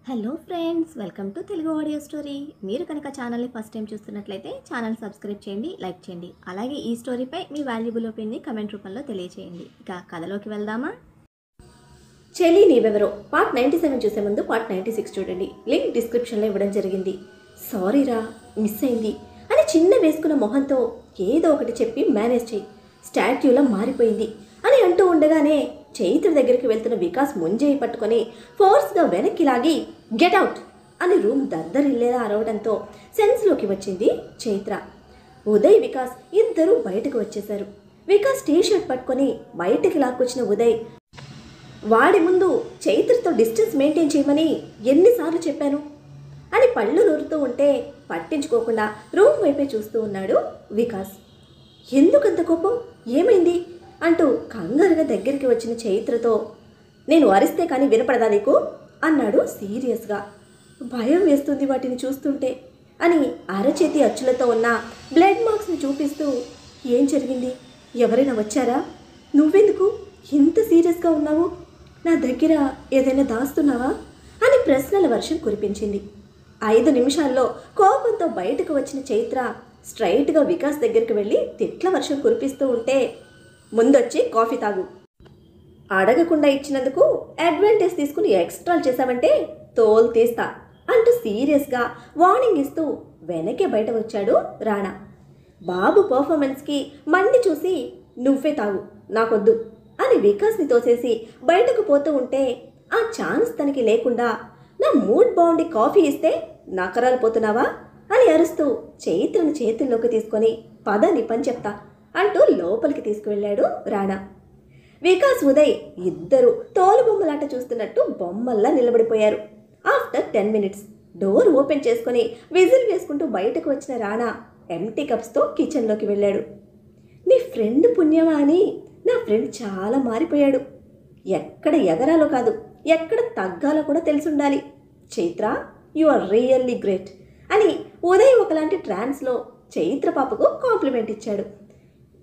Hello friends, welcome to Telugu audio story. మీరు కనుక ఛానల్ని ఫస్ట్ టైం చూస్తున్నట్లయితే ఛానల్ సబ్స్క్రైబ్ చేయండి, లైక్ చేయండి. అలాగే ఈ స్టోరీపై మీ వాల్యుబుల్ ఒపీనియన్ని కమెంట్ రూపంలో తెలియచేయండి. ఇక కథలోకి వెళ్దామా? చెల్లి నీవెవరో పార్ట్ 97 చూసే ముందు పార్ట్ 96 చూడండి. లింక్ డిస్క్రిప్షన్లో ఇవ్వడం జరిగింది. సారీరా, మిస్ అయింది అని చిన్న వేసుకున్న మొహంతో ఏదో ఒకటి చెప్పి మేనేజ్ చేయి, స్టాట్యూలా మారిపోయింది అని అంటూ ఉండగానే చైత్ర దగ్గరికి వెళ్తున్న వికాస్ ముంజేయి పట్టుకొని ఫోర్స్గా వెనక్కి లాగి గెట్ అవుట్ అని రూమ్ దద్దరిల్లేలా అరవడంతో సెన్స్లోకి వచ్చింది చైత్ర. ఉదయ్, వికాస్ ఇద్దరూ బయటకు వచ్చేశారు. వికాస్ టీషర్ట్ పట్టుకొని బయటికి లాక్కొచ్చిన ఉదయ్, వాడి ముందు చైత్రతో డిస్టెన్స్ మెయింటైన్ చేయమని ఎన్నిసార్లు చెప్పాను అని పళ్ళు నూరుతూ ఉంటే పట్టించుకోకుండా రూమ్ వైపే చూస్తూ ఉన్నాడు వికాస్. ఎందుకంత కోపం, ఏమైంది అంటూ కంగారుగా దగ్గరికి వచ్చిన చైత్రతో, నేను అరిస్తే కానీ వినపడదా నీకు అన్నాడు సీరియస్గా. భయం వేస్తుంది వాటిని చూస్తుంటే అని అరచేతి అచ్చులతో ఉన్న బ్లడ్ మార్క్స్ని చూపిస్తూ, ఏం జరిగింది, ఎవరైనా వచ్చారా, నువ్వెందుకు ఇంత సీరియస్గా ఉన్నావు, నా దగ్గర ఏదైనా దాస్తున్నావా అని ప్రశ్నల వర్షం కురిపించింది. 5 నిమిషాల్లో కోపంతో బయటకు వచ్చిన చైత్ర స్ట్రైట్గా వికాస్ దగ్గరికి వెళ్ళి తిట్ల వర్షం కురిపిస్తూ ఉంటే, ముందొచ్చి కాఫీ తాగు, అడగకుండా ఇచ్చినందుకు అడ్వాంటేజ్ తీసుకుని ఎక్స్ట్రాలు చేశావంటే తోలు తీస్తా అంటూ సీరియస్గా వార్నింగ్ ఇస్తూ వెనకే బయట వచ్చాడు రాణా. బాబు పర్ఫార్మెన్స్కి మండి చూసి, నువ్వే తాగు నాకొద్దు అని వికాస్ని తోసేసి బయటకు పోతూ ఉంటే ఆ ఛాన్స్ తనకి లేకుండా, నా మూడ్ బాగుండి కాఫీ ఇస్తే నకరాలు పోతున్నావా అని అరుస్తూ చైత్రను చేతుల్లోకి తీసుకొని, పద నీ పని చెప్తా అంటూ లోపలికి తీసుకువెళ్ళాడు రాణా. వికాస్, ఉదయ్ ఇద్దరు తోలుబొమ్మలాట చూస్తున్నట్టు బొమ్మల్లా నిలబడిపోయారు. ఆఫ్టర్ 10 మినిట్స్ డోర్ ఓపెన్ చేసుకొని విజిల్ వేసుకుంటూ బయటకు వచ్చిన రాణా ఎంటీ కప్స్తో కిచెన్లోకి వెళ్ళాడు. నీ ఫ్రెండ్ పుణ్యమా అని నా ఫ్రెండ్ చాలా మారిపోయాడు. ఎక్కడ ఎగరాలో కాదు, ఎక్కడ తగ్గాలో కూడా తెలిసుండాలి. Chaitra, you are really great అని ఉదయ్ ఒకలాంటి ట్రాన్స్లో చైత్ర పాపకు కాంప్లిమెంట్ ఇచ్చాడు.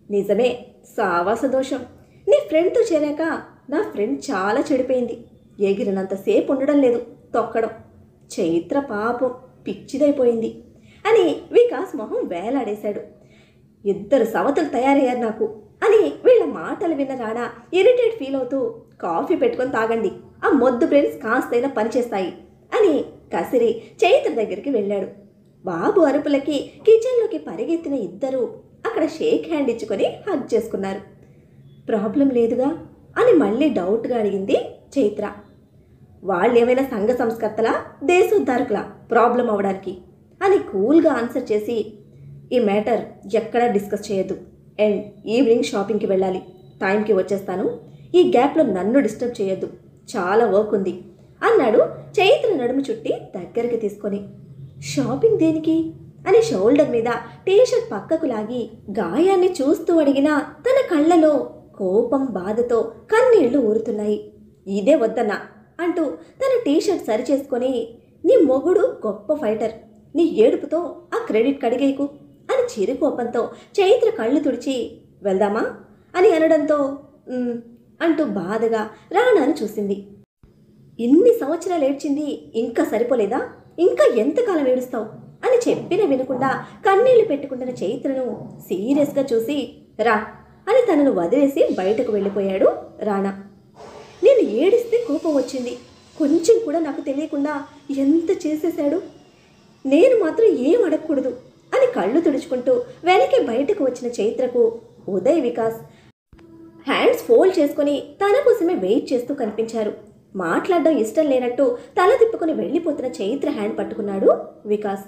నిజమే, సావాస దోషం. నీ ఫ్రెండ్తో చేరాక నా ఫ్రెండ్ చాలా చెడిపోయింది. ఎగిరినంతసేపు ఉండడం లేదు, తొక్కడం. చైత్ర పాపం పిచ్చిదైపోయింది అని వికాస్ మొహం వేలాడేశాడు. ఇద్దరు సవతులు తయారయ్యారు నాకు అని వీళ్ళ మాటలు విన్న రాణా ఇరిటేట్ ఫీల్ అవుతూ, కాఫీ పెట్టుకొని తాగండి, ఆ మొద్దు బ్రెయిన్స్ కాస్తైనా పనిచేస్తాయి అని కసిరి చైత్ర దగ్గరికి వెళ్ళాడు. బాబు అరుపులకి కిచెన్లోకి పరిగెత్తిన ఇద్దరు అక్కడ షేక్ హ్యాండ్ ఇచ్చుకొని హగ్ చేసుకున్నారు. ప్రాబ్లం లేదుగా అని మళ్ళీ డౌట్గా అడిగింది చైత్ర. వాళ్ళేమైనా సంఘ సంస్కర్తలా, దేశోద్ధారకులా ప్రాబ్లం అవడానికి అని కూల్గా ఆన్సర్ చేసి, ఈ మ్యాటర్ ఎక్కడా డిస్కస్ చేయొద్దు అండ్ ఈవినింగ్ షాపింగ్కి వెళ్ళాలి, టైంకి వచ్చేస్తాను, ఈ గ్యాప్లో నన్ను డిస్టర్బ్ చేయొద్దు, చాలా వర్క్ ఉంది అన్నాడు చైత్ర నడుము చుట్టి దగ్గరికి తీసుకొని. షాపింగ్ దేనికి అని షోల్డర్ మీద టీషర్ట్ పక్కకు లాగి గాయాన్ని చూస్తూ అడిగినా తన కళ్ళలో కోపం, బాధతో కన్నీళ్లు ఊరుతున్నాయి. ఇదే వద్దన్నా అంటూ తన టీషర్ట్ సరిచేసుకొని, నీ మొగుడు గొప్ప ఫైటర్, నీ ఏడుపుతో ఆ క్రెడిట్ కడిగేయకు అని చిరుకోపంతో చైత్ర కళ్ళు తుడిచి, వెళ్దామా అని అనడంతో అంటూ బాధగా రాణాను చూసింది. ఇన్ని సంవత్సరాలు ఏడ్చింది ఇంకా సరిపోలేదా, ఇంకా ఎంతకాలం ఏడుస్తావు అని చెప్పిన వినకుండా కన్నీళ్లు పెట్టుకుంటున్న చైత్రను సీరియస్గా చూసి, రా అని తనను వదిలేసి బయటకు వెళ్ళిపోయాడు రాణా. నేను ఏడిస్తే కోపం వచ్చింది, కొంచెం కూడా నాకు తెలియకుండా ఎంత చేసేశాడు, నేను మాత్రం ఏం అడగకూడదు అని కళ్ళు తుడుచుకుంటూ వెనక్కి బయటకు వచ్చిన చైత్రకు ఉదయ్, వికాస్ హ్యాండ్స్ ఫోల్డ్ చేసుకుని తన కోసమే వెయిట్ చేస్తూ కనిపించారు. మాట్లాడడం ఇష్టం లేనట్టు తల తిప్పుకొని వెళ్ళిపోతున్న చైత్ర హ్యాండ్ పట్టుకున్నాడు వికాస్.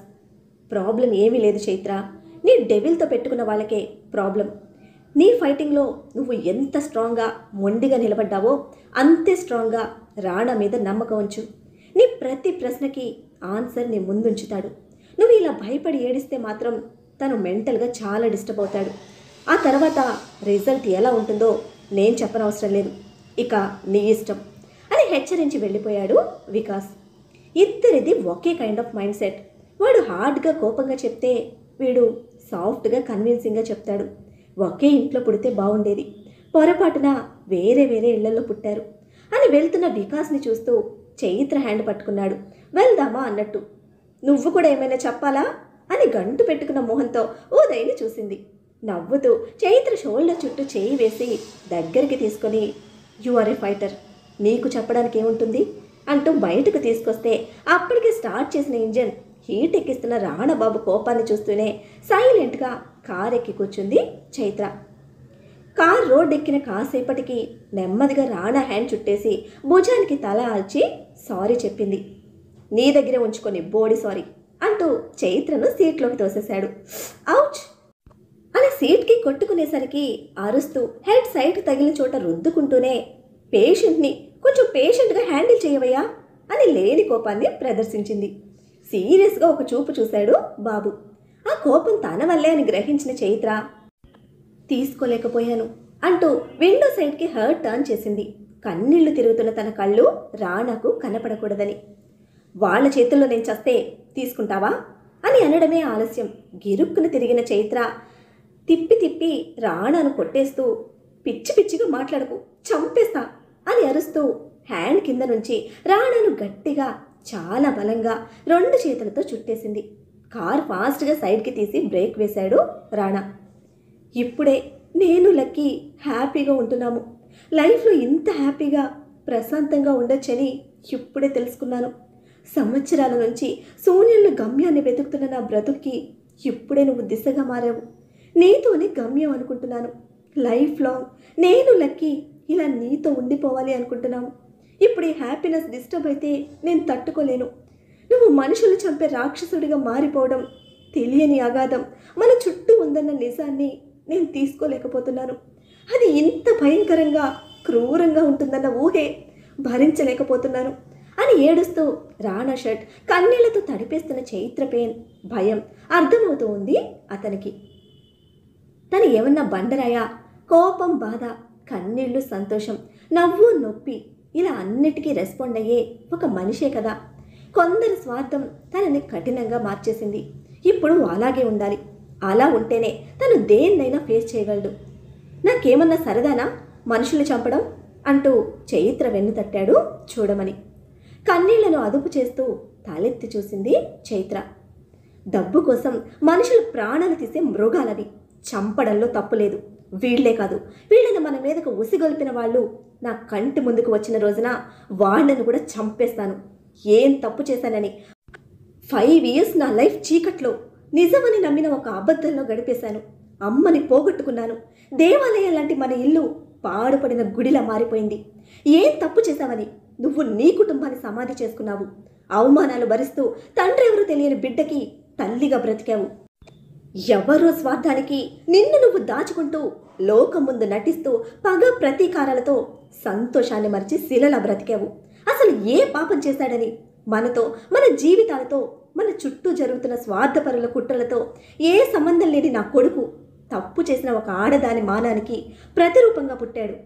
ప్రాబ్లం ఏమీ లేదు చైత్ర, నీ డెవిల్తో పెట్టుకున్న వాళ్ళకే ప్రాబ్లం. నీ ఫైటింగ్లో నువ్వు ఎంత స్ట్రాంగ్గా మొండిగా నిలబడ్డావో అంతే స్ట్రాంగ్గా రాణా మీద నమ్మకం ఉంచు. నీ ప్రతి ప్రశ్నకి ఆన్సర్ నీ ముందుంచుతాడు. నువ్వు ఇలా భయపడి ఏడిస్తే మాత్రం తను మెంటల్గా చాలా డిస్టర్బ్ అవుతాడు. ఆ తర్వాత రిజల్ట్ ఎలా ఉంటుందో నేను చెప్పనవసరం లేదు, ఇక నీ ఇష్టం అని హెచ్చరించి వెళ్ళిపోయాడు వికాస్. ఇద్దరిది ఒకే కైండ్ ఆఫ్ మైండ్ సెట్. వాడు హార్డ్గా కోపంగా చెప్తే వీడు సాఫ్ట్గా కన్విన్సింగ్గా చెప్తాడు. ఒకే ఇంట్లో పుడితే బాగుండేది, పొరపాటున వేరే వేరే ఇళ్లలో పుట్టారు అని వెళ్తున్న వికాస్ని చూస్తూ చైత్ర హ్యాండ్ పట్టుకున్నాడు. వెళ్దామా అన్నట్టు. నువ్వు కూడా ఏమైనా చెప్పాలా అని గంటు పెట్టుకున్న మొహంతో ఉదయ్ని చూసింది. నవ్వుతూ చైత్ర షోల్డర్ చుట్టూ చేయి వేసి దగ్గరికి తీసుకొని, యు ఆర్ ఏ ఫైటర్, నీకు చెప్పడానికి ఏముంటుంది అంటూ బయటకు తీసుకొస్తే అప్పటికి స్టార్ట్ చేసిన ఇంజన్ హీట్ ఎక్కిస్తున్న రాణబాబు కోపాన్ని చూస్తూనే సైలెంట్గా కార్ ఎక్కి కూర్చుంది చైత్ర. కార్ రోడ్ ఎక్కిన కాసేపటికి నెమ్మదిగా రాణా హ్యాండ్ చుట్టేసి భుజానికి తల ఆల్చి సారీ చెప్పింది. నీ దగ్గరే ఉంచుకొని బోడి సారీ అంటూ చైత్రను సీట్లోకి తోసేశాడు. ఔచ్ అని సీట్కి కొట్టుకునేసరికి అరుస్తూ హెడ్ సైడ్ తగిలిన చోట రుద్దుకుంటూనే, పేషెంట్ని కొంచెం పేషెంట్గా హ్యాండిల్ చేయవయ్యా అని లేని కోపాన్ని ప్రదర్శించింది. సీరియస్గా ఒక చూపు చూశాడు బాబు. ఆ కోపం తన వల్లే అని గ్రహించిన చైత్ర, తీసుకోలేకపోయాను అంటూ విండో సైడ్కి హర్ట్ టర్న్ చేసింది. కన్నీళ్లు తిరుగుతున్న తన కళ్ళు రాణాకు కనపడకూడదని. వాళ్ళ చేతుల్లో నేను చస్తే తీసుకుంటావా అని అనడమే ఆలస్యం. గిరుక్కును తిరిగిన చైత్ర తిప్పి తిప్పి రాణాను కొట్టేస్తూ, పిచ్చి పిచ్చిగా మాట్లాడకు, చంపేస్తా అని అరుస్తూ హ్యాండ్ కింద నుంచి రాణాను గట్టిగా చాలా బలంగా 2 చేతులతో చుట్టేసింది. కార్ ఫాస్ట్గా సైడ్కి తీసి బ్రేక్ వేశాడు రాణా. ఇప్పుడే నేను లక్కీ హ్యాపీగా ఉంటున్నాము. లైఫ్లో ఇంత హ్యాపీగా ప్రశాంతంగా ఉండొచ్చని ఇప్పుడే తెలుసుకున్నాను. సంవత్సరాల నుంచి శూన్యంలో గమ్యాన్ని వెతుకుతున్న నా బ్రతుక్కి ఇప్పుడే నువ్వు దిశగా మారావు. నీతోనే గమ్యం అనుకుంటున్నాను. లైఫ్ లాంగ్ నేను లక్కీ ఇలా నీతో ఉండిపోవాలి అనుకుంటున్నాము. ఇప్పుడు ఈ హ్యాపీనెస్ డిస్టర్బ్ అయితే నేను తట్టుకోలేను. నువ్వు మనుషులు చంపే రాక్షసుడిగా మారిపోవడం, తెలియని అగాధం మన చుట్టూ ఉందన్న నిజాన్ని నేను తీసుకోలేకపోతున్నాను. అది ఇంత భయంకరంగా క్రూరంగా ఉంటుందన్న ఊహే భరించలేకపోతున్నాను అని ఏడుస్తూ రాణా షర్ట్ కన్నీళ్లతో తడిపేస్తున్న చైత్ర పెయిన్, భయం అర్థమవుతూ ఉంది అతనికి. తను ఏమన్నా బండరాయా? కోపం, బాధ, కన్నీళ్లు, సంతోషం, నవ్వు, నొప్పి ఇలా అన్నిటికీ రెస్పాండ్ అయ్యే ఒక మనిషే కదా. కొందరి స్వార్థం తనని కఠినంగా మార్చేసింది. ఇప్పుడు అలాగే ఉండాలి. అలా ఉంటేనే తను దేన్నైనా ఫేస్ చేయగలడు. నాకేమన్నా సరదానా మనుషుల్ని చంపడం అంటూ చైత్ర వెన్ను తట్టాడు చూడమని. కన్నీళ్లను అదుపు చేస్తూ తలెత్తి చూసింది చైత్ర. డబ్బు కోసం మనుషుల ప్రాణాలు తీసే మృగాలవి. చంపడంలో తప్పులేదు. వీళ్లే కాదు, వీళ్ళని మన మీదకు ఉసిగొల్పిన వాళ్ళు నా కంటి ముందుకు వచ్చిన రోజున వాళ్ళను కూడా చంపేస్తాను. ఏం తప్పు చేశానని 5 years నా లైఫ్ చీకట్లో నిజమని నమ్మిన ఒక అబద్ధంలో గడిపేశాను. అమ్మని పోగొట్టుకున్నాను. దేవాలయం లాంటి మన ఇల్లు పాడుపడిన గుడిలా మారిపోయింది. ఏం తప్పు చేశావని నువ్వు నీ కుటుంబాన్ని సమాధి చేసుకున్నావు. అవమానాలు భరిస్తూ తండ్రి ఎవరు తెలియని బిడ్డకి తల్లిగా బ్రతికావు. ఎవరో స్వార్థానికి నిన్ను నువ్వు దాచుకుంటూ లోకం ముందు నటిస్తూ పగ ప్రతీకారాలతో సంతోషాన్ని మరిచి శిలలా బ్రతికావు. అసలు ఏ పాపం చేశాడని మనతో, మన జీవితాలతో, మన చుట్టూ జరుగుతున్న స్వార్థపరుల కుట్రలతో ఏ సంబంధం లేని నా కొడుకు తప్పు చేసిన ఒక ఆడదాని మానానికి ప్రతిరూపంగా పుట్టాడు.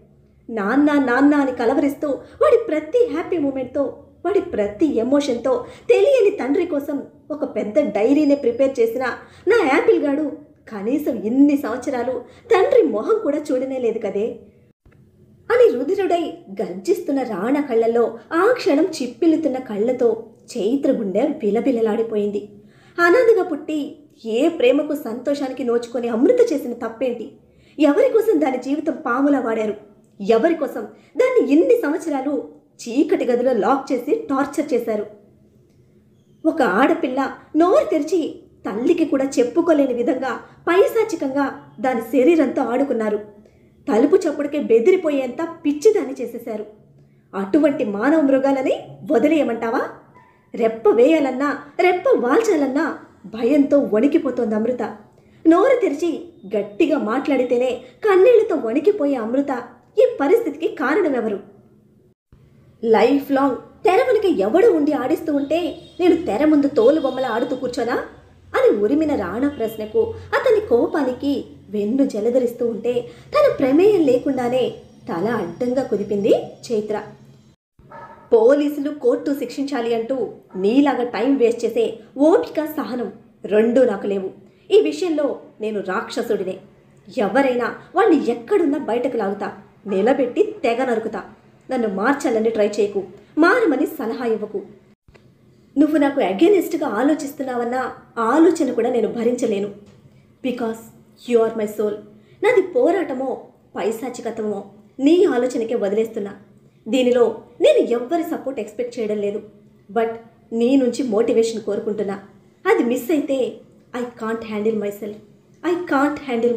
నాన్న నాన్న అని కలవరిస్తూ వాడి ప్రతి హ్యాపీ మూమెంట్తో, వాడి ప్రతి ఎమోషన్తో తెలియని తండ్రి కోసం ఒక పెద్ద డైరీనే ప్రిపేర్ చేసిన నా యాపిల్ గాడు కనీసం ఇన్ని సంవత్సరాలు తండ్రి మొహం కూడా చూడనే లేదు కదే అని రుధిరుడై గర్జిస్తున్న రాణా కళ్ళల్లో ఆ క్షణం చిప్పిల్లుతున్న కళ్ళతో చైత్ర గుండె బిలబిలలాడిపోయింది. అనాథగా పుట్టి ఏ ప్రేమకు సంతోషానికి నోచుకొని అమృత చేసిన తప్పేంటి? ఎవరి కోసం దాని జీవితం పాములా వాడారు? ఎవరి కోసం దాన్ని ఇన్ని సంవత్సరాలు చీకటి గదిలో లాక్ చేసి టార్చర్ చేశారు? ఒక ఆడపిల్ల నోరు తెరిచి తల్లికి కూడా చెప్పుకోలేని విధంగా పైశాచికంగా దాని శరీరంతో ఆడుకున్నారు. తలుపు చప్పుడికే బెదిరిపోయేంత పిచ్చిదాన్ని చేసేశారు. అటువంటి మానవ మృగాలని వదిలేయమంటావా? రెప్ప వేయాలన్నా, రెప్ప వాల్చాలన్నా భయంతో వణికిపోతోంది అమృత. నోరు తెరిచి గట్టిగా మాట్లాడితేనే కన్నీళ్లతో వణికిపోయే అమృత ఈ పరిస్థితికి కారణమెవరు? లైఫ్ లాంగ్ తెర వెనుక ఎవడు ఉండి ఆడిస్తూ ఉంటే నేను తెర ముందు తోలు బొమ్మలా ఆడుతూ కూర్చోనా అని ఉరిమిన రాణా ప్రశ్నకు, అతని కోపానికి వెన్ను జలధరిస్తూ ఉంటే తన ప్రమేయం లేకుండానే తల అడ్డంగా కుదిపింది చైత్ర. పోలీసులు, కోర్టు శిక్షించాలి అంటూ నీలాగా టైం వేస్ట్ చేసే ఓపిక, సహనం రెండూ నాకు లేవు. ఈ విషయంలో నేను రాక్షసుడినే. ఎవరైనా వాణ్ణి ఎక్కడున్నా బయటకు లాగుతా, నిలబెట్టి తెగ నరుకుతా. నన్ను మార్చాలని ట్రై చేయకు. మారమని సలహా ఇవ్వకు. నువ్వు నాకు అగెనిస్ట్గా ఆలోచిస్తున్నావన్న ఆలోచన కూడా నేను భరించలేను. Because you are my soul. నాది పోరాటమో పైశాచికతమో నీ ఆలోచనకే వదిలేస్తున్నా. దీనిలో నేను ఎవ్వరి సపోర్ట్ ఎక్స్పెక్ట్ చేయడం లేదు. బట్ నీ నుంచి మోటివేషన్ కోరుకుంటున్నా. అది మిస్ అయితే I can't handle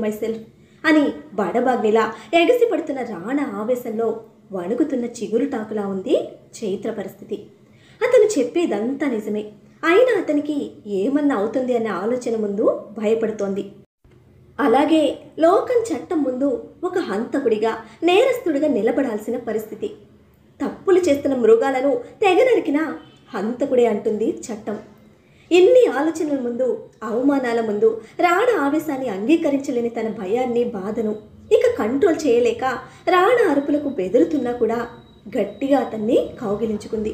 my self అని బడబాగ్నిలా ఎగసిపడుతున్న రాణా ఆవేశంలో వణుకుతున్న చిగురుటాకులా ఉంది చైత్ర పరిస్థితి. అతను చెప్పేదంతా నిజమే, అయినా అతనికి ఏమన్నా అవుతుంది అనే ఆలోచన ముందు భయపడుతోంది. అలాగే లోకం చట్టం ముందు ఒక హంతకుడిగా నేరస్తుడిగా నిలబడాల్సిన పరిస్థితి. తప్పులు చేస్తున్న మృగాలను తెగనరికిన హంతకుడే అంటుంది చట్టం. ఎన్ని ఆలోచనల ముందు, అవమానాల ముందు రాణా ఆవేశాన్ని అంగీకరించలేని తన భయాన్ని, బాధను ఇక కంట్రోల్ చేయలేక రాణా అరుపులకు బెదురుతున్నా కూడా గట్టిగా అతన్ని కౌగిలించుకుంది.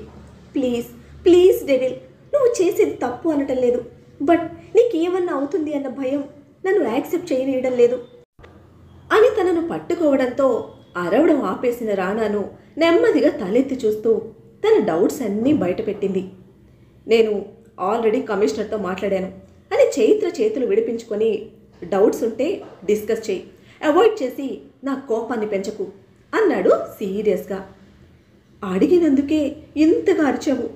ప్లీజ్ డెవిల్, నువ్వు చేసేది తప్పు అనటం లేదు. బట్ నీకేమన్నా అవుతుంది అన్న భయం నన్ను యాక్సెప్ట్ చేయనీయడం లేదు అని తనను పట్టుకోవడంతో అరవడం ఆపేసిన రాణాను నెమ్మదిగా తలెత్తి చూస్తూ తన డౌట్స్ అన్నీ బయటపెట్టింది. నేను ఆల్రెడీ కమిషనర్తో మాట్లాడాను అని చైత్ర చేతులు విడిపించుకొని, డౌట్స్ ఉంటే డిస్కస్ చేయి, అవాయిడ్ చేసి నా కోపాన్ని పెంచకు అన్నాడు సీరియస్గా. అడిగినందుకే ఇంతగా అరిచావు,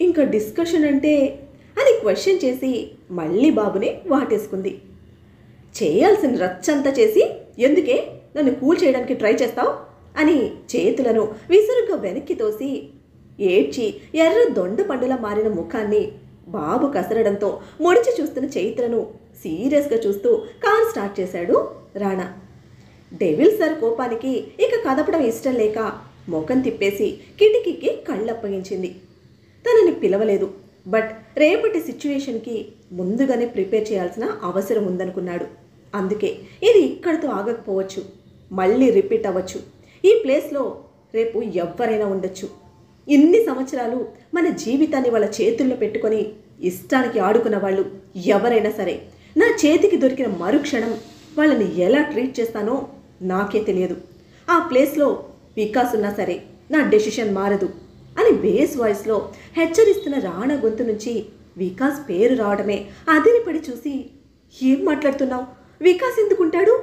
ఇంకా డిస్కషన్ అంటే అని క్వశ్చన్ చేసి మళ్ళీ బాబుని వాటేసుకుంది. చేయాల్సిన రచ్చంతా చేసి ఎందుకే నన్ను కూల్ చేయడానికి ట్రై చేస్తావు అని చేతులను విసురుగా వెనక్కి తోసి ఏడ్చి ఎర్ర దొండ పండులా మారిన ముఖాన్ని బాబు కసరడంతో ముడిచి చూస్తున్న చైత్రను సీరియస్గా చూస్తూ కార్ స్టార్ట్ చేశాడు రాణా. డెవిల్ సార్ కోపానికి ఇక కదపడం ఇష్టం లేక ముఖం తిప్పేసి కిటికీకి కళ్ళప్పగించింది. తనని పిలవలేదు, బట్ రేపటి సిచ్యువేషన్కి ముందుగానే ప్రిపేర్ చేయాల్సిన అవసరం ఉందనుకున్నాడు. అందుకే ఇది ఇక్కడితో ఆగకపోవచ్చు, మళ్ళీ రిపీట్ అవ్వచ్చు. ఈ ప్లేస్లో రేపు ఎవ్వరైనా ఉండొచ్చు. ఇన్ని సంవత్సరాలు మన జీవితాన్ని వాళ్ళ చేతుల్లో పెట్టుకొని ఇష్టానికి ఆడుకున్న వాళ్ళు ఎవరైనా సరే, నా చేతికి దొరికిన మరుక్షణం వాళ్ళని ఎలా ట్రీట్ చేస్తానో నాకే తెలియదు. ఆ ప్లేస్లో వికాస్ ఉన్నా సరే నా డెసిషన్ మారదు అని బేస్ వాయిస్లో హెచ్చరిస్తున్న రాణా గొంతు నుంచి వికాస్ పేరు రావడమే అదిరిపడి చూసి, ఏం మాట్లాడుతున్నావు, వికాస్ ఎందుకుంటాడు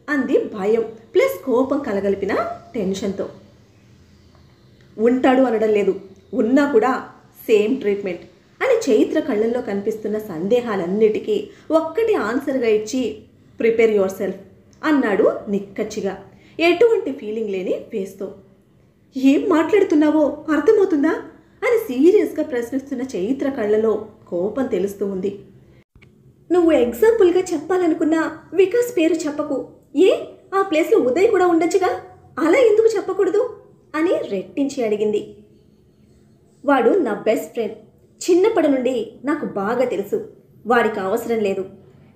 అంది భయం ప్లస్ కోపం కలగలిపిన టెన్షన్తో. ఉంటాడు అనడం లేదు, ఉన్నా కూడా సేమ్ ట్రీట్మెంట్ అని చైత్ర కళ్ళల్లో కనిపిస్తున్న సందేహాలన్నిటికీ ఒక్కటి ఆన్సర్గా ఇచ్చి ప్రిపేర్ యువర్ సెల్ఫ్ అన్నాడు నిక్కచ్చిగా, ఎటువంటి ఫీలింగ్ లేని ఫేస్తో. ఏం మాట్లాడుతున్నావో అర్థమవుతుందా అని సీరియస్గా ప్రశ్నిస్తున్న చైత్ర కళ్ళలో కోపం తెలుస్తూ ఉంది. నువ్వు ఎగ్జాంపుల్గా చెప్పాలనుకున్న వికాస్ పేరు చెప్పకు. ఆ ప్లేస్లో ఉదయ్ కూడా ఉండొచ్చుగా, అలా ఎందుకు చెప్పకూడదు అని రెట్టించి అడిగింది. వాడు నా బెస్ట్ ఫ్రెండ్, చిన్నప్పటి నుండి నాకు బాగా తెలుసు. వాడికి అవసరం లేదు,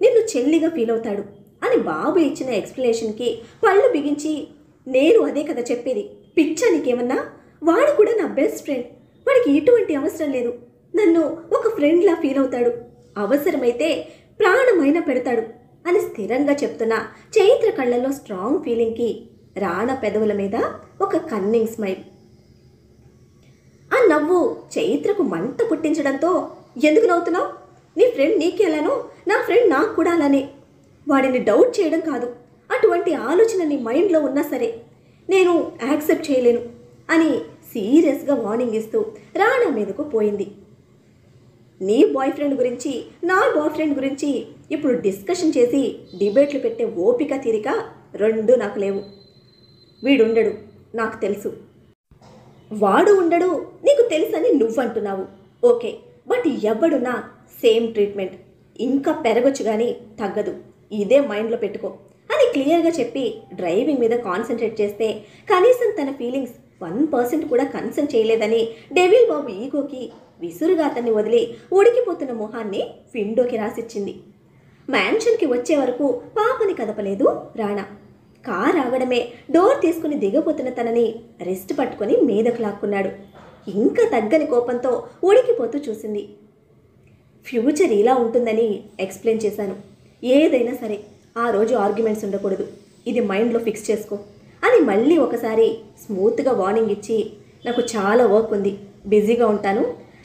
నిన్ను చెల్లిగా ఫీల్ అవుతాడు అని బాబు ఇచ్చిన ఎక్స్ప్లెనేషన్కి పళ్ళు బిగించి, నేను అదే కదా చెప్పేది, పిచ్చా నీకేమన్నా, వాడు కూడా నా బెస్ట్ ఫ్రెండ్, వాడికి ఎటువంటి అవసరం లేదు, నన్ను ఒక ఫ్రెండ్లా ఫీల్ అవుతాడు, అవసరమైతే ప్రాణమైనా పెడతాడు అని స్థిరంగా చెప్తున్న చైత్ర కళ్ళల్లో స్ట్రాంగ్ ఫీలింగ్కి రాణా పెదవుల మీద ఒక కన్నింగ్ స్మైల్. ఆ నవ్వు చైత్రకు మంట పుట్టించడంతో, ఎందుకు నవ్వుతున్నావు, నీ ఫ్రెండ్ నీకెలానో నా ఫ్రెండ్ నాకు కూడా అలానే, వాడిని డౌట్ చేయడం కాదు, అటువంటి ఆలోచన నీ మైండ్లో ఉన్నా సరే నేను యాక్సెప్ట్ చేయలేను అని సీరియస్గా వార్నింగ్ ఇస్తూ రాణా మీదకు పోయింది. నీ బాయ్ ఫ్రెండ్ గురించి నా బాయ్ ఫ్రెండ్ గురించి ఇప్పుడు డిస్కషన్ చేసి డిబేట్లు పెట్టే ఓపిక తీరిక రెండు నాకు లేవు. వీడుండడు నాకు తెలుసు, వాడు ఉండడు నీకు తెలుసని నువ్వంటున్నావు, ఓకే, బట్ ఎవడున్నా సేమ్ ట్రీట్మెంట్, ఇంకా పెరగొచ్చు కానీ తగ్గదు, ఇదే మైండ్లో పెట్టుకో అని క్లియర్గా చెప్పి డ్రైవింగ్ మీద కాన్సన్ట్రేట్ చేస్తే కనీసం తన ఫీలింగ్స్ 1% కూడా కన్సర్న్ చేయలేదని డెవిల్ బాబు ఈగోకి విసురుగా అతన్ని వదిలి ఉడికిపోతున్న మొహాన్ని విండోకి రాసిచ్చింది. మ్యాన్షన్కి వచ్చే వరకు పాపని కదపలేదు రాణా. కార్ ఆగడమే డోర్ తీసుకుని దిగబోతున్న తనని రెస్ట్ పట్టుకొని మీదకు లాక్కున్నాడు. ఇంకా తగ్గని కోపంతో ఉడికిపోతూ చూసింది. ఫ్యూచర్ ఇలా ఉంటుందని ఎక్స్ప్లెయిన్ చేశాను, ఏదైనా సరే ఆ రోజు ఆర్గ్యుమెంట్స్ ఉండకూడదు, ఇది మైండ్లో ఫిక్స్ చేసుకో అని మళ్ళీ ఒకసారి స్మూత్గా వార్నింగ్ ఇచ్చి, నాకు చాలా వర్క్ ఉంది, బిజీగా ఉంటాను,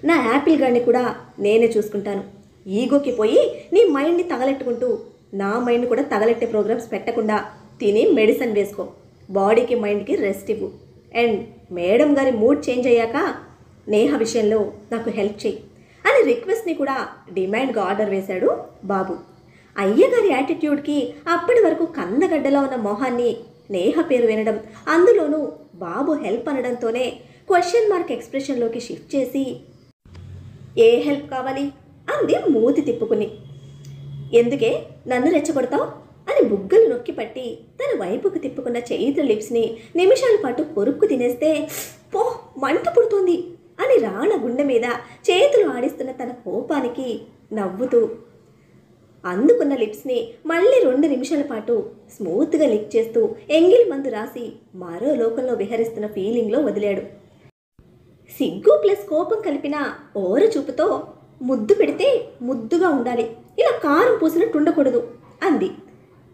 నా యాపిల్ గాడిని కూడా నేనే చూసుకుంటాను. ఈగోకి పోయి నీ మైండ్ని తగలెట్టుకుంటూ నా మైండ్ కూడా తగలెట్టే ప్రోగ్రామ్స్ పెట్టకుండా తిని మెడిసిన్ వేసుకో, బాడీకి మైండ్కి రెస్ట్ ఇవ్వు. అండ్ మేడం గారి మూడ్ చేంజ్ అయ్యాక నేహ విషయంలో నాకు హెల్ప్ చేయి అని రిక్వెస్ట్ని కూడా డిమాండ్గా ఆర్డర్ వేశాడు బాబు. అయ్యగారి యాటిట్యూడ్కి అప్పటి వరకు కందగడ్డలో ఉన్న మొహాన్ని నేహ పేరు వినడం, అందులోనూ బాబు హెల్ప్ అనడంతోనే క్వశ్చన్ మార్క్ ఎక్స్ప్రెషన్లోకి షిఫ్ట్ చేసి ఏ హెల్ప్ కావాలి అంది మూతి తిప్పుకుని. ఎందుకే నన్ను రెచ్చగొడతావు అని బుగ్గలు నొక్కి పట్టి తన వైపుకు తిప్పుకున్న చైత్ర లిప్స్ని నిమిషాల పాటు కొరుక్కు తినేస్తే పో మంట పుడుతోంది అని రాణ గుండె మీద చేతులు ఆడిస్తున్న తన కోపానికి నవ్వుతూ అందుకున్న లిప్స్ని మళ్ళీ 2 నిమిషాల పాటు స్మూత్గా లిక్ చేస్తూ ఎంగిల్ మందు రాసి మరో లోకంలో విహరిస్తున్న ఫీలింగ్లో వదిలాడు. సిగ్గు ప్లస్ కోపం కలిపిన ఓర చూపుతో ముద్దు పెడితే ముద్దుగా ఉండాలి, ఇలా కారం పూసినట్టు ఉండకూడదు అంది.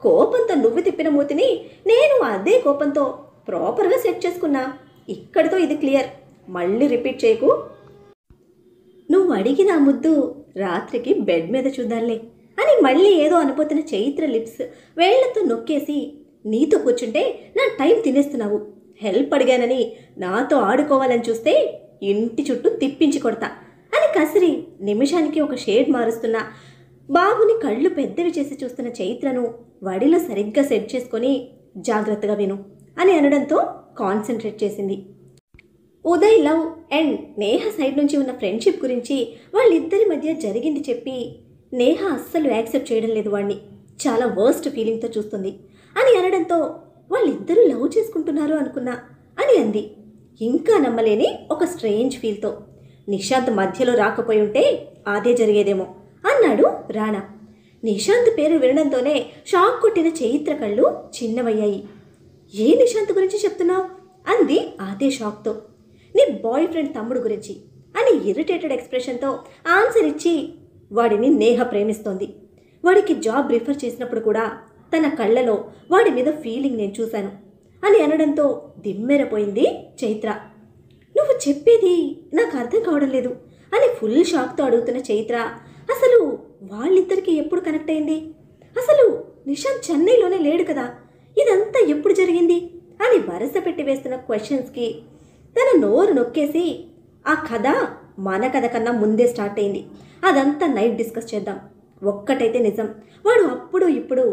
కోపంతో నువ్వు తిప్పిన మూతిని నేను అదే కోపంతో ప్రాపర్గా సెట్ చేసుకున్నా. ఇక్కడితో ఇది క్లియర్, మళ్ళీ రిపీట్ చేయకు. నువ్వు అడిగిన ముద్దు రాత్రికి బెడ్ మీద చూద్దాంలే అని మళ్ళీ ఏదో అనుపోతున్న చైత్ర లిప్స్ వేళ్లతో నొక్కేసి నీతో కూర్చుంటే నా టైం తినేస్తున్నావు, హెల్ప్ అడిగానని నాతో ఆడుకోవాలని చూస్తే ఇంటి చుట్టూ తిప్పించి కొడతా అని కసిరి నిమిషానికి ఒక షేడ్ మారుస్తున్న బాబుని కళ్ళు పెద్దవి చేసి చూస్తున్న చైత్రను వడిలో సరిగ్గా సెట్ చేసుకొని జాగ్రత్తగా విను అని అనడంతో కాన్సన్ట్రేట్ చేసింది. Uday love and Neha side నుంచి ఉన్న ఫ్రెండ్షిప్ గురించి వాళ్ళిద్దరి మధ్య జరిగింది చెప్పి నేహ అస్సలు యాక్సెప్ట్ చేయడం లేదు, వాడిని చాలా వర్స్ట్ ఫీలింగ్తో చూస్తుంది అని అనడంతో వాళ్ళిద్దరూ లవ్ చేసుకుంటున్నారు అనుకున్నా అని అంది. ఇంకా నమ్మలేని ఒక స్ట్రేంజ్ ఫీల్తో నిశాంత్ మధ్యలో రాకపోయి ఉంటే అదే జరిగేదేమో అన్నాడు రాణా. నిశాంత్ పేరు వినడంతోనే షాక్ కొట్టిన చైత్ర కళ్ళు చిన్నవయ్యాయి. ఏ నిశాంత్ గురించి చెప్తున్నావు అంది అదే షాక్తో. నీ బాయ్ ఫ్రెండ్ తమ్ముడు గురించి అని ఇరిటేటెడ్ ఎక్స్ప్రెషన్తో ఆన్సర్ ఇచ్చి వాడిని నేహ ప్రేమిస్తోంది, వాడికి జాబ్ రిఫర్ చేసినప్పుడు కూడా తన కళ్ళలో వాడి మీద ఫీలింగ్ నేను చూశాను అని అనడంతో దిమ్మెరపోయింది చైత్ర. నువ్వు చెప్పేది నాకు అర్థం కావడం లేదు అని ఫుల్ షాక్తో అడుగుతున్న చైత్ర అసలు వాళ్ళిద్దరికీ ఎప్పుడు కనెక్ట్ అయింది, అసలు నిశాంత్ చెన్నైలోనే లేడు కదా, ఇదంతా ఎప్పుడు జరిగింది అని వరస పెట్టి వేస్తున్న క్వశ్చన్స్కి తన నోరు నొక్కేసి ఆ కథ మన కథ కన్నా ముందే స్టార్ట్ అయింది, అదంతా నైట్ డిస్కస్ చేద్దాం. ఒక్కటైతే నిజం, వాడు అప్పుడు ఇప్పుడు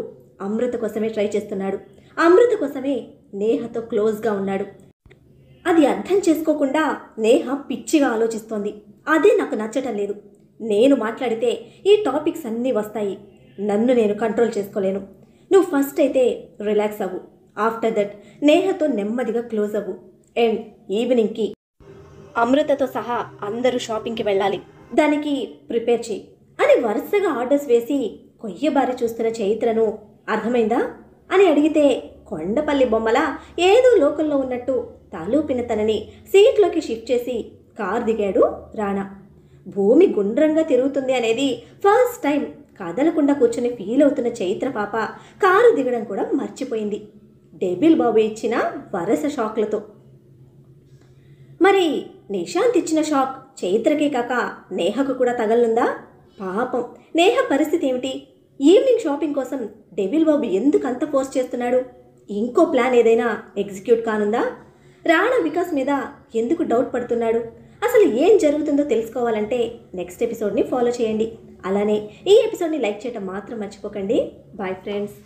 అమృత కోసమే ట్రై చేస్తున్నాడు, అమృత కోసమే నేహతో క్లోజ్గా ఉన్నాడు. అది అర్థం చేసుకోకుండా నేహ పిచ్చిగా ఆలోచిస్తోంది. అదే నాకు నచ్చటం లేదు. నేను మాట్లాడితే ఈ టాపిక్స్ అన్నీ వస్తాయి, నన్ను నేను కంట్రోల్ చేసుకోలేను. నువ్వు ఫస్ట్ అయితే రిలాక్స్ అవ్వు, ఆఫ్టర్ దట్ నేహతో నెమ్మదిగా క్లోజ్ అవ్వు. అండ్ ఈవినింగ్కి అమృతతో సహా అందరూ షాపింగ్కి వెళ్ళాలి, దానికి ప్రిపేర్ చేయి అని వరుసగా ఆర్డర్స్ వేసి కొయ్యబారి చూస్తున్న చైత్రను అర్థమైందా అని అడిగితే కొండపల్లి బొమ్మల ఏదో లోకల్లో ఉన్నట్టు తలూపిన తనని సీట్లోకి షిఫ్ట్ చేసి కార్ దిగాడు రాణా. భూమి గుండ్రంగా తిరుగుతుంది అనేది ఫస్ట్ టైం కదలకుండా కూర్చొని ఫీల్ అవుతున్న చైత్ర పాప కారు దిగడం కూడా మర్చిపోయింది, డెబిల్ బాబు ఇచ్చిన వరస షాక్లతో. మరి నిశాంత్ ఇచ్చిన షాక్ చైత్రకే కాక నేహకు కూడా తగలనుందా? పాపం నేహ పరిస్థితి ఏమిటి? ఈవినింగ్ షాపింగ్ కోసం డెవిల్ బాబు ఎందుకు అంత ఫోర్స్ చేస్తున్నాడు? ఇంకో ప్లాన్ ఏదైనా ఎగ్జిక్యూట్ కానుందా? రాణా వికాస్ మీద ఎందుకు డౌట్ పడుతున్నాడు? అసలు ఏం జరుగుతుందో తెలుసుకోవాలంటే నెక్స్ట్ ఎపిసోడ్ని ఫాలో చేయండి. అలానే ఈ ఎపిసోడ్ని లైక్ చేయడం మాత్రం మర్చిపోకండి. Bye friends.